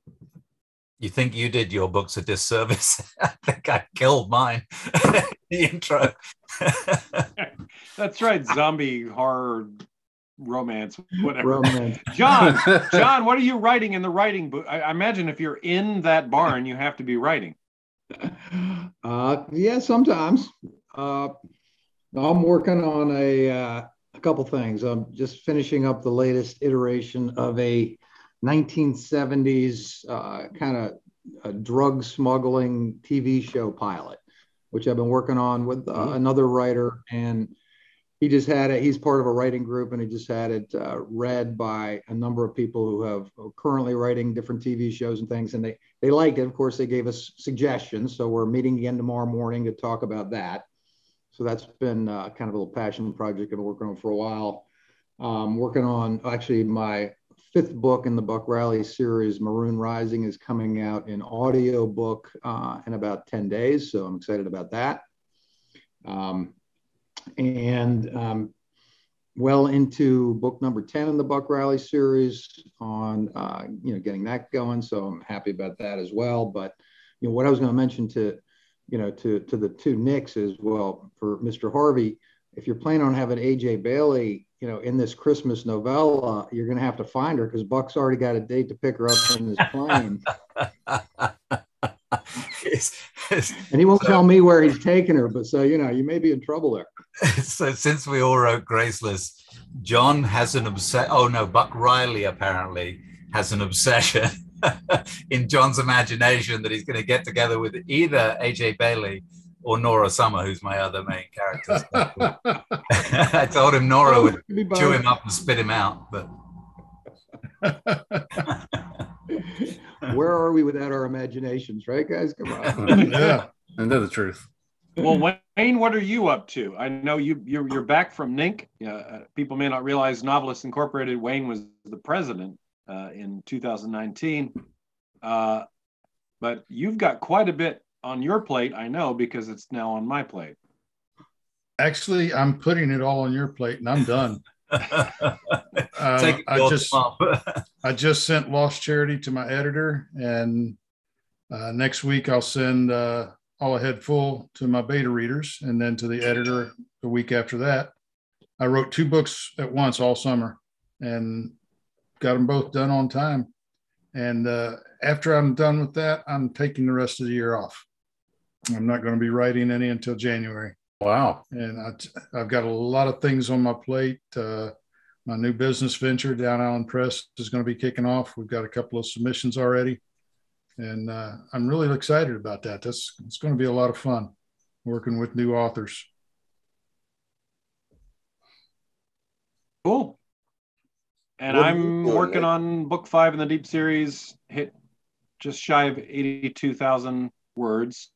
You think you did your books a disservice? I think I killed mine. The intro. That's right. Zombie horror romance, whatever. Romance. John, what are you writing in the writing book? I imagine if you're in that barn, you have to be writing. Yeah, sometimes. I'm working on a couple things. I'm just finishing up the latest iteration of a 1970s kind of a drug smuggling TV show pilot, which I've been working on with another writer, and he just had it. He's part of a writing group, and he just had it read by a number of people who have currently writing different TV shows and things, and they liked it. Of course, they gave us suggestions, so we're meeting again tomorrow morning to talk about that. So that's been kind of a little passion project I've been working on for a while. Working on actually my 5th book in the Buck Riley series, Maroon Rising, is coming out in audio book in about 10 days. So I'm excited about that. Well into book number 10 in the Buck Riley series on, getting that going. So I'm happy about that as well. But, what I was going to mention to the two Nicks is, well, for Mr. Harvey, if you're planning on having AJ Bailey, in this Christmas novella, you're going to have to find her because Buck's already got a date to pick her up in his plane. And he won't tell me where he's taking her, but so, you may be in trouble there. So since we all wrote Graceless, John has an obsession. Oh no, Buck Riley apparently has an obsession in John's imagination that he's going to get together with either AJ Bailey or Nora Summer, who's my other main character. I told him Nora would chew him up and spit him out, but where are we without our imaginations, right, guys? Come on. Yeah. And they're the truth. Well, Wayne, what are you up to? I know you're back from NINC. People may not realize Novelists Incorporated, Wayne was the president in 2019. But you've got quite a bit on your plate, I know, because it's now on my plate. Actually, I'm putting it all on your plate, and I'm done. I just sent Lost Charity to my editor, and next week I'll send All Ahead Full to my beta readers, and then to the editor the week after that. I wrote 2 books at once all summer and got them both done on time. And after I'm done with that, I'm taking the rest of the year off. I'm not going to be writing any until January. Wow. And I've got a lot of things on my plate. My new business venture, Down Island Press, is going to be kicking off. We've got a couple of submissions already. And I'm really excited about that. It's going to be a lot of fun working with new authors. Cool. And I'm working on book 5 in the Deep series, hit just shy of 82,000 words.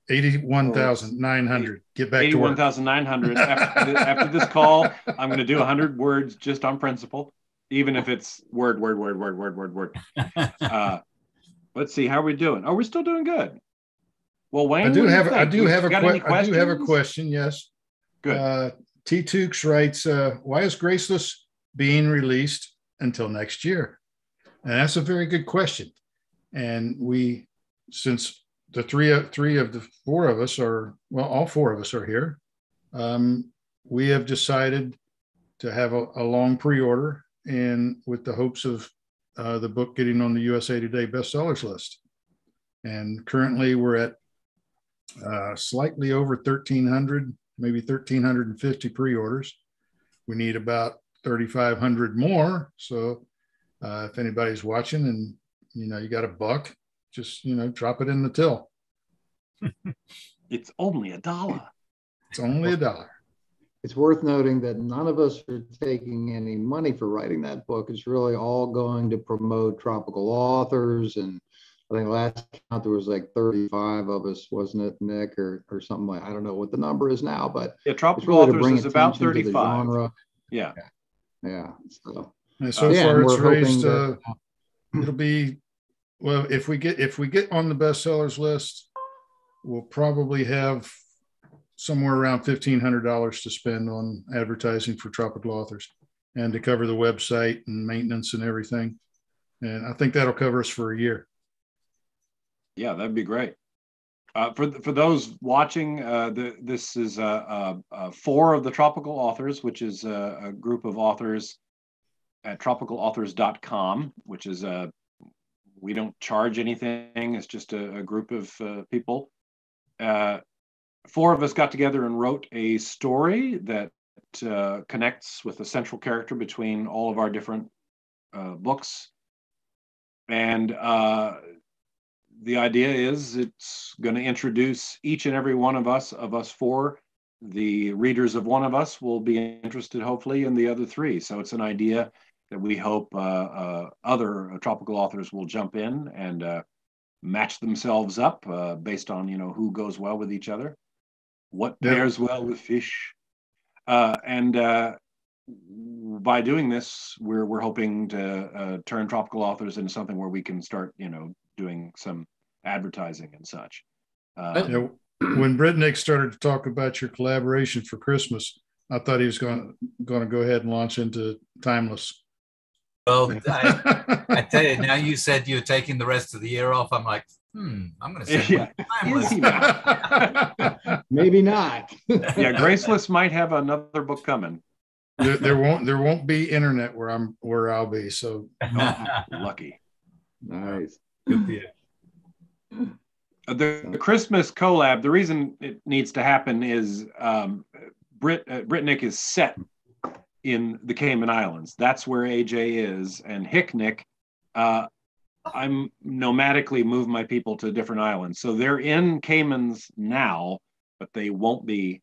81,900. Get back to work. 81,900. After this call, I'm going to do 100 words just on principle, even if it's word. Let's see, how are we doing? Oh, we're still doing good. Well, Wayne, I do have a question. Yes. Good. T. Tukes writes, why is Graceless being released until next year? And that's a very good question. And since the three of the 4 of us all 4 of us are here, we have decided to have a long pre-order, and with the hopes of the book getting on the USA Today bestsellers list. And currently we're at slightly over 1,300, maybe 1,350 pre-orders. We need about 3,500 more. So if anybody's watching and you got $1, just drop it in the till. It's only $1. It's only $1. It's worth noting that none of us are taking any money for writing that book. It's really all going to promote tropical authors. And I think last count there was like 35 of us, wasn't it, Nick, or something like, I don't know what the number is now, but yeah, tropical really authors is about 35. Yeah. And so far it's raised. It'll be, well, if we get on the bestsellers list, we'll probably have somewhere around $1,500 to spend on advertising for tropical authors and to cover the website and maintenance and everything. And I think that'll cover us for a year. Yeah, that'd be great. For those watching, this is 4 of the tropical authors, which is a group of authors at tropicalauthors.com, which is we don't charge anything. It's just a group of people. 4 of us got together and wrote a story that connects with a central character between all of our different books. And the idea is it's going to introduce each and every one of us 4. The readers of one of us will be interested, hopefully, in the other 3. So it's an idea that we hope other tropical authors will jump in and match themselves up based on, who goes well with each other. What pairs well with fish? And by doing this, we're hoping to turn tropical authors into something where we can start, doing some advertising and such. When Britnick started to talk about your collaboration for Christmas, I thought he was going to go ahead and launch into Timeless. Well, I tell you, now you said you're taking the rest of the year off. I'm like, I'm going to say maybe not. Yeah, Graceless might have another book coming. There won't be internet where I'll be. So lucky. Nice. Good for you. The Christmas collab, the reason it needs to happen is Britnick is set in the Cayman Islands. That's where AJ is. And Hicknick, I'm nomadically move my people to different islands. So they're in Caymans now, but they won't be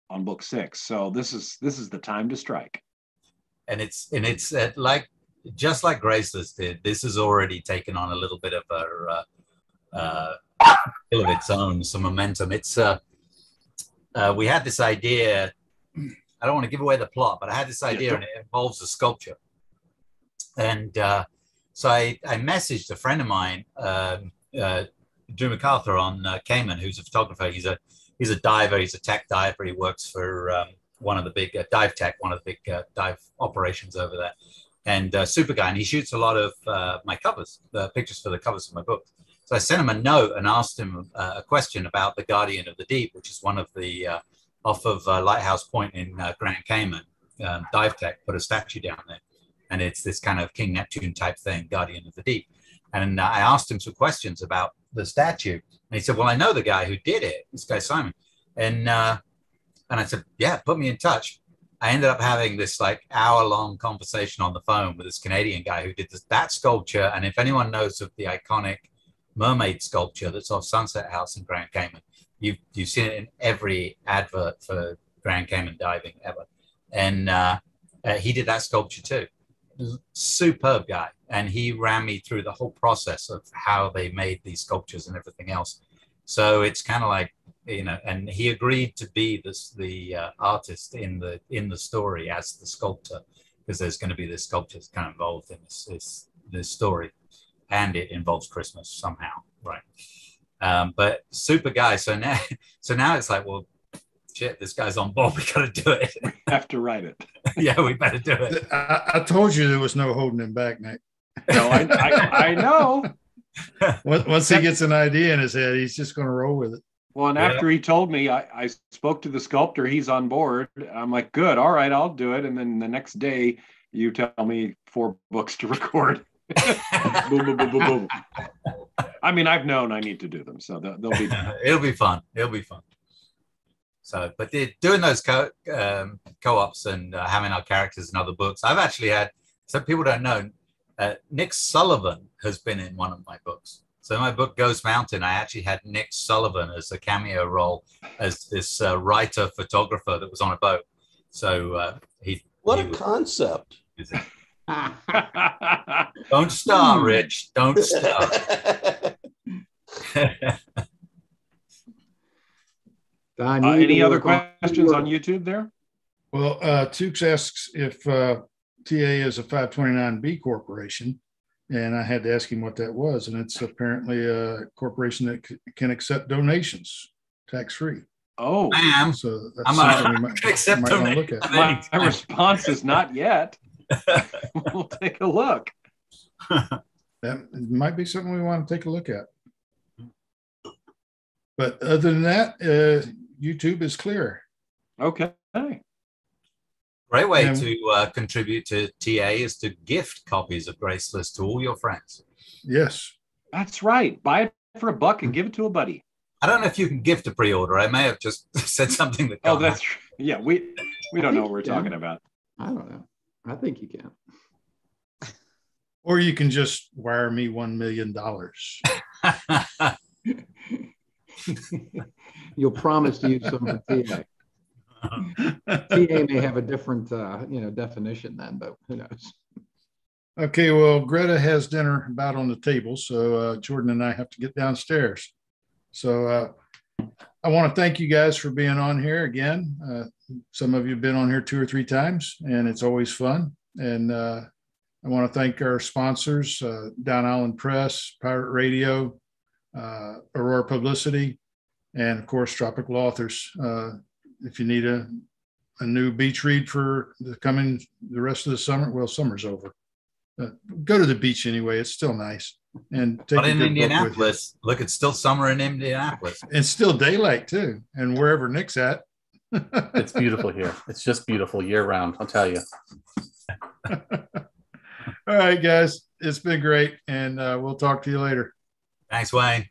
on book 6. So this is the time to strike. And it's like, just like Graceless did, this has already taken on a little bit of a of its own, some momentum. It's we had this idea. I don't want to give away the plot, but I had this idea, and it involves a sculpture. And so I messaged a friend of mine, Drew MacArthur on Cayman, who's a photographer. He's a diver. He's a tech diver. He works for one of the big Dive Tech, one of the big dive operations over there, and super guy. And he shoots a lot of my covers, the pictures for the covers of my books. So I sent him a note and asked him a question about the Guardian of the Deep, which is one of the off of Lighthouse Point in Grand Cayman. Dive Tech put a statue down there, and it's this kind of King Neptune type thing, Guardian of the Deep. And I asked him some questions about the statue, and he said, "Well, I know the guy who did it, this guy Simon." And I said, "Yeah, put me in touch." I ended up having this like hour-long conversation on the phone with this Canadian guy who did that sculpture. And if anyone knows of the iconic mermaid sculpture that's off Sunset House in Grand Cayman, you've seen it in every advert for Grand Cayman diving ever. And he did that sculpture too. Superb guy. And he ran me through the whole process of how they made these sculptures and everything else. So it's kind of like, you know, and he agreed to be the artist in the story as the sculptor, because there's going to be this sculpture kind of involved in this story, and it involves Christmas somehow, right? But super guy. So now it's like, well, shit, this guy's on board. We got to do it. We have to write it. Yeah, we better do it. I told you there was no holding him back, Nick. No, I know. Once he gets an idea in his head, he's just going to roll with it. Well, and after he told me, I spoke to the sculptor. He's on board. I'm like, good. All right, I'll do it. And then the next day, you tell me 4 books to record. Boom, boom, boom, boom, boom. I mean, I've known I need to do them, so they'll be done. It'll be fun. It'll be fun. So, but doing those co-ops and having our characters in other books, I've actually had, some people don't know, Nick Sullivan has been in one of my books. So in my book, Ghost Mountain, I actually had Nick Sullivan as a cameo role as this writer, photographer that was on a boat. So What a concept. Don't start, Rich. Don't start. Don, any other questions on YouTube there? Well, Tukes asks if TA is a 529B corporation, and I had to ask him what that was, and it's apparently a corporation that can accept donations tax-free. Oh, ma'am. So that's something we might want to look at. My response is not yet. We'll take a look. That might be something we want to take a look at. But other than that, YouTube is clear. Okay. Great way to contribute to TA is to gift copies of Graceless to all your friends. Yes. That's right. Buy it for $1 and give it to a buddy. I don't know if you can gift a pre-order. I may have just said something that. Oh, that's true. Yeah. We don't know what we're talking about. I don't know. I think you can. Or you can just wire me $1 million. You'll promise to use some for TA. TA may have a different, definition then, but who knows? Okay, well, Greta has dinner about on the table, so Jordan and I have to get downstairs. So I want to thank you guys for being on here again. Some of you have been on here 2 or 3 times, and it's always fun. And I want to thank our sponsors, Down Island Press, Pirate Radio, Aurora Publicity, and of course, Tropical Authors. If you need a new beach read for the rest of the summer, well, summer's over. Go to the beach anyway. It's still nice. And take but in Indianapolis, look, it's still summer in Indianapolis. It's still daylight too, and wherever Nick's at. It's beautiful here. It's just beautiful year round, I'll tell you. All right, guys. It's been great, and we'll talk to you later. Thanks, Wayne.